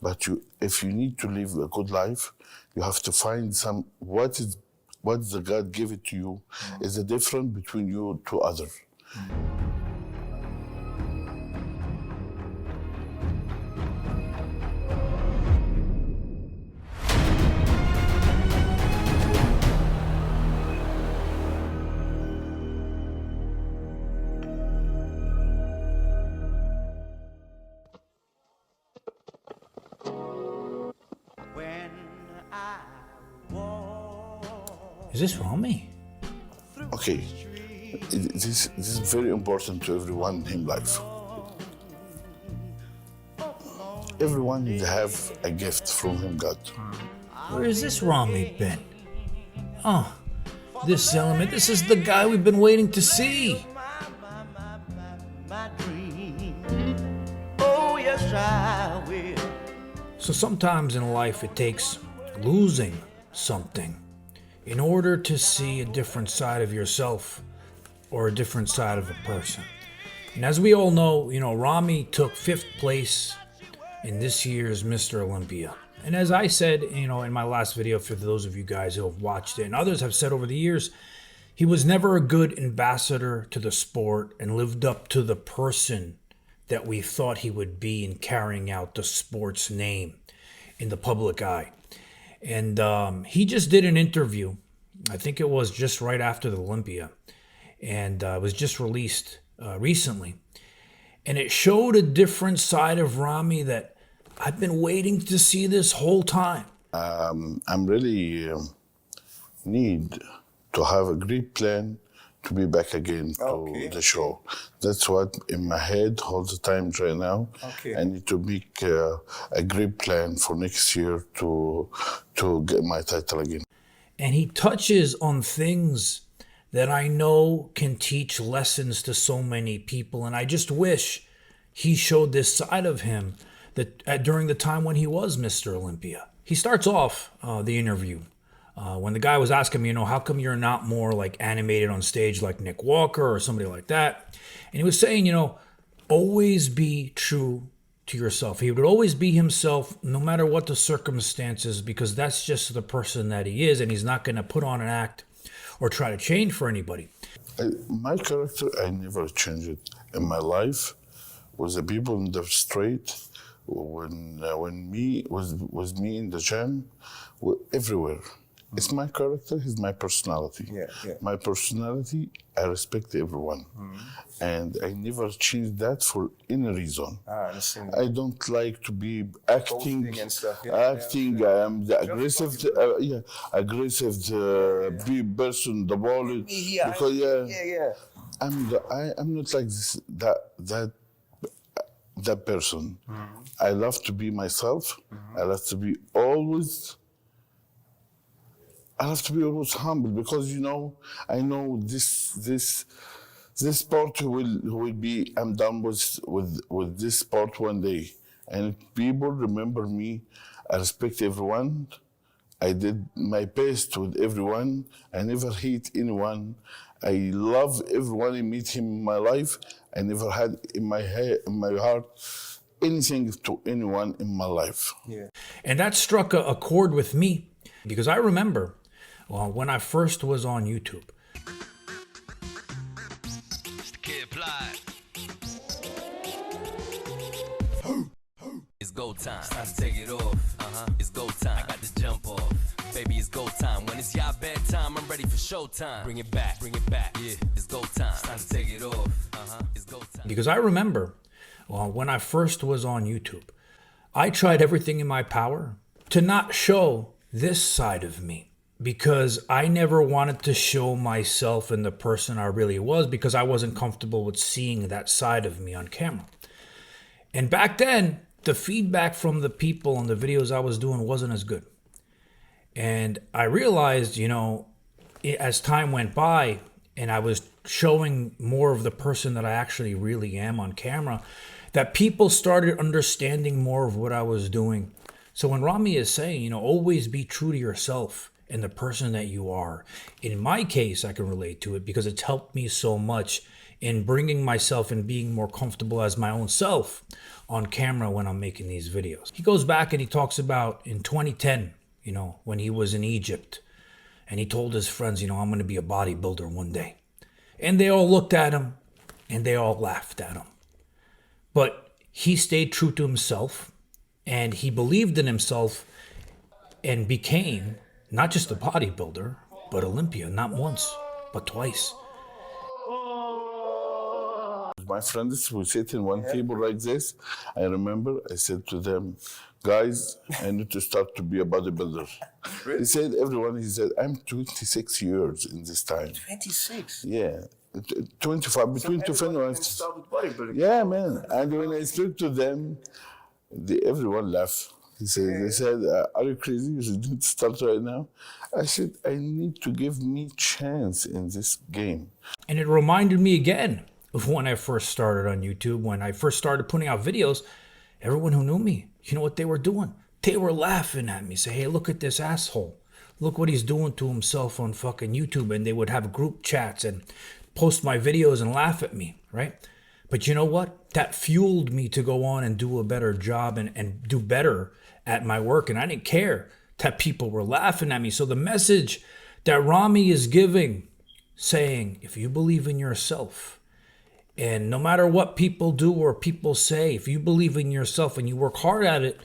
But if you need to live a good life, you have to find what the God give it to you is the difference between you to others. Is this Ramy? Okay, this is very important to everyone in life. Everyone have a gift from him, God. Where has this Ramy been? Oh, this element, this is the guy we've been waiting to see. Oh, yes, I will. So sometimes in life it takes losing something in order to see a different side of yourself or a different side of a person. And as we all know, Ramy took 5th place in this year's Mr. Olympia. And as I said, in my last video, for those of you guys who have watched it, and others have said over the years, he was never a good ambassador to the sport and lived up to the person that we thought he would be in carrying out the sport's name in the public eye. And he just did an interview. I think it was just right after the Olympia. And it was just released recently. And it showed a different side of Ramy that I've been waiting to see this whole time. I'm really need to have a great plan to be back again to the show. That's what in my head all the time right now. I need to make a great plan for next year to get my title again. And he touches on things that I know can teach lessons to so many people. And I just wish he showed this side of him that during the time when he was Mr. Olympia. He starts off the interview when the guy was asking him, how come you're not more like animated on stage like Nick Walker or somebody like that? And he was saying, always be true to yourself. He would always be himself no matter what the circumstances, because that's just the person that he is, and he's not going to put on an act or try to change for anybody. My character, I never changed it in my life. Was the people in the street, when me was me in the gym, everywhere. It's my character, it's my personality. My personality, I respect everyone. And I never changed that for any reason. I don't like to be acting and stuff. I'm the aggressive, aggressive person, the ball. Because I'm not like this, that person. I love to be myself. I love to be always humble, because I know this sport will be. I'm done with this sport one day, and people remember me. I respect everyone. I did my best with everyone. I never hate anyone. I love everyone I meet him in my life. I never had in my heart anything to anyone in my life. And that struck a chord with me, because I remember when I first was on YouTube. It's go time. It's time to take it off. It's go time. I got to jump off. Baby, it's go time. When it's y'all bedtime, I'm ready for showtime. Bring it back. Yeah, it's go time. It's time to take it off. It's go time. Because I remember when I first was on YouTube, I tried everything in my power to not show this side of me, because I never wanted to show myself and the person I really was, because I wasn't comfortable with seeing that side of me on camera. And back then, the feedback from the people on the videos I was doing wasn't as good. And I realized, as time went by and I was showing more of the person that I actually really am on camera, that people started understanding more of what I was doing. So when Ramy is saying, always be true to yourself and the person that you are, in my case, I can relate to it because it's helped me so much in bringing myself and being more comfortable as my own self on camera when I'm making these videos. He goes back and he talks about in 2010, when he was in Egypt, and he told his friends, I'm going to be a bodybuilder one day. And they all looked at him and they all laughed at him. But he stayed true to himself and he believed in himself and became not just a bodybuilder, but Olympia, not once, but twice. My friends will sit in one table like this. I remember I said to them, guys, I need to start to be a bodybuilder. Really? He said, I'm 26 years in this time. 26? Yeah. 25, between 21 and... start with bodybuilding. Yeah, man. And when I spoke to them, everyone laughed. They said, are you crazy? You should start right now. I said, I need to give me chance in this game. And it reminded me again of when I first started on YouTube. When I first started putting out videos, everyone who knew me, you know what they were doing? They were laughing at me, say, hey, look at this asshole. Look what he's doing to himself on fucking YouTube. And they would have group chats and post my videos and laugh at me, right? But you know what? That fueled me to go on and do a better job and do better at my work. And I didn't care that people were laughing at me. So the message that Ramy is giving, saying, if you believe in yourself, and no matter what people do or people say, if you believe in yourself and you work hard at it,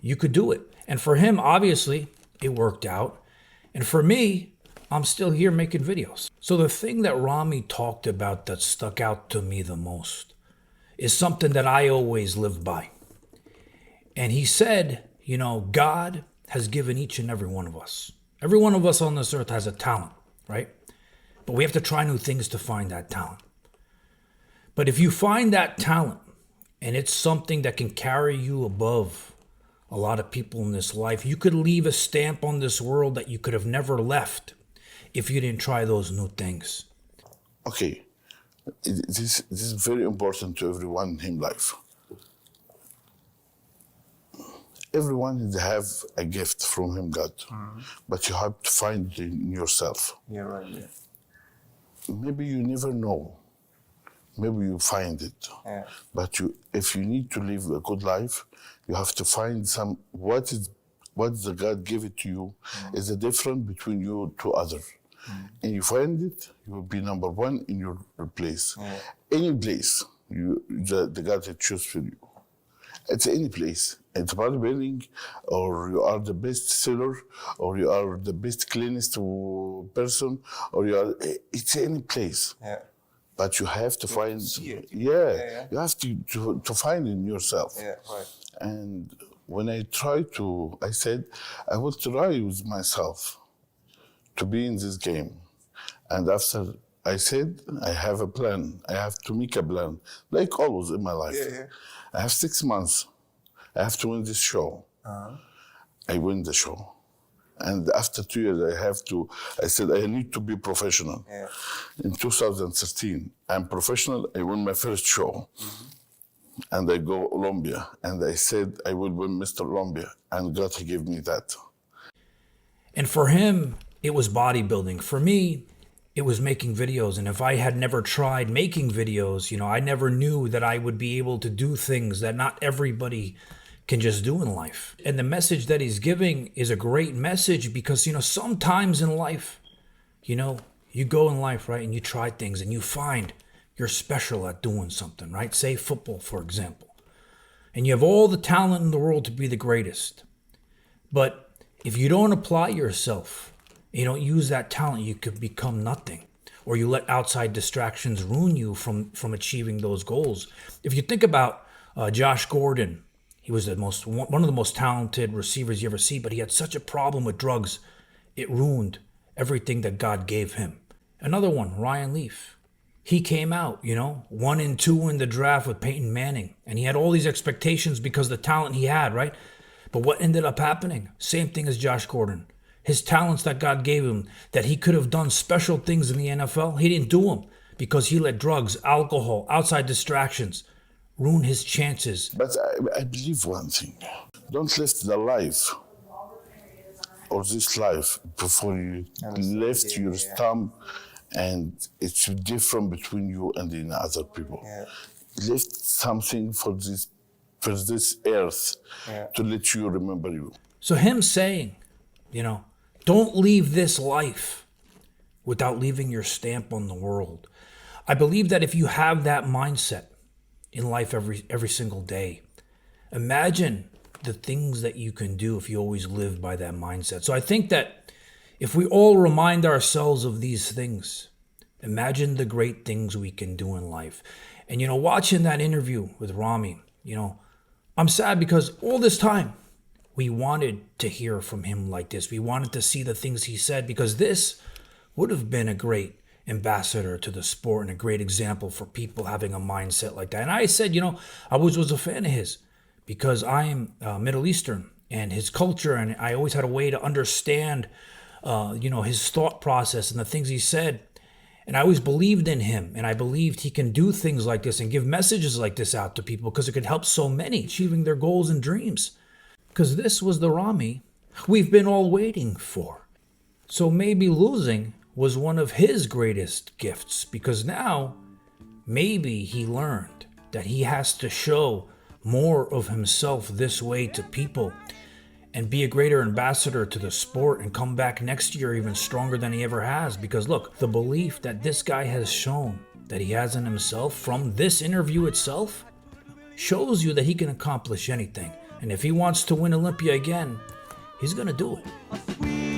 you could do it. And for him, obviously, it worked out. And for me, I'm still here making videos. So the thing that Ramy talked about that stuck out to me the most is something that I always live by. And he said, God has given each and every one of us. Every one of us on this earth has a talent, right? But we have to try new things to find that talent. But if you find that talent and it's something that can carry you above a lot of people in this life, you could leave a stamp on this world that you could have never left if you didn't try those new things. Okay, this is very important to everyone in life. Everyone have a gift from him, God, but you have to find it in yourself. Yeah, right, yeah. Maybe you never know. Maybe you find it. Yeah. But if you need to live a good life, you have to find what the God gave it to you is the difference between you to others. And you find it, you will be number one in your place. Any place the God will choose for you. It's any place. It's bodybuilding, or you are the best seller, or you are the best cleanest person, or it's any place. Yeah. But you have to find, see it. you have to find in yourself. Yeah, right. And when I said, I will try with myself to be in this game. And after I said, I have a plan. I have to make a plan, like always in my life. Yeah. I have 6 months. I have to win this show. I win the show. And after 2 years, I said, I need to be professional. Yeah. In 2013, I'm professional. I win my first show. And I go Olympia. And I said, I will win Mr. Olympia. And God gave me that. And for him, it was bodybuilding. For me, it was making videos. And if I had never tried making videos, I never knew that I would be able to do things that not everybody can just do in life. And the message that he's giving is a great message because, sometimes in life, you go in life, right, and you try things and you find you're special at doing something, right? Say football, for example. And you have all the talent in the world to be the greatest. But if you don't apply yourself, you don't use that talent, you could become nothing. Or you let outside distractions ruin you from achieving those goals. If you think about Josh Gordon, he was one of the most talented receivers you ever see, but he had such a problem with drugs, it ruined everything that God gave him. Another one, Ryan Leaf. He came out, 1 and 2 in the draft with Peyton Manning. And he had all these expectations because of the talent he had, right? But what ended up happening? Same thing as Josh Gordon. His talents that God gave him, that he could have done special things in the NFL, he didn't do them because he let drugs, alcohol, outside distractions ruin his chances. But I believe one thing. Don't live the life or this life before you lift your thumb and it's different between you and the other people. Yeah. Lift something for this earth to let you remember you. So him saying, don't leave this life without leaving your stamp on the world. I believe that if you have that mindset in life every single day, imagine the things that you can do if you always live by that mindset. So I think that if we all remind ourselves of these things, imagine the great things we can do in life. And, watching that interview with Ramy, I'm sad because all this time we wanted to hear from him like this. We wanted to see the things he said, because this would have been a great ambassador to the sport and a great example for people having a mindset like that. And I said, I was a fan of his because I am Middle Eastern and his culture, and I always had a way to understand, his thought process and the things he said. And I always believed in him, and I believed he can do things like this and give messages like this out to people because it could help so many achieving their goals and dreams. Because this was the Ramy we've been all waiting for. So maybe losing was one of his greatest gifts, because now maybe he learned that he has to show more of himself this way to people and be a greater ambassador to the sport and come back next year even stronger than he ever has. Because look, the belief that this guy has shown that he has in himself from this interview itself shows you that he can accomplish anything. And if he wants to win Olympia again, he's going to do it.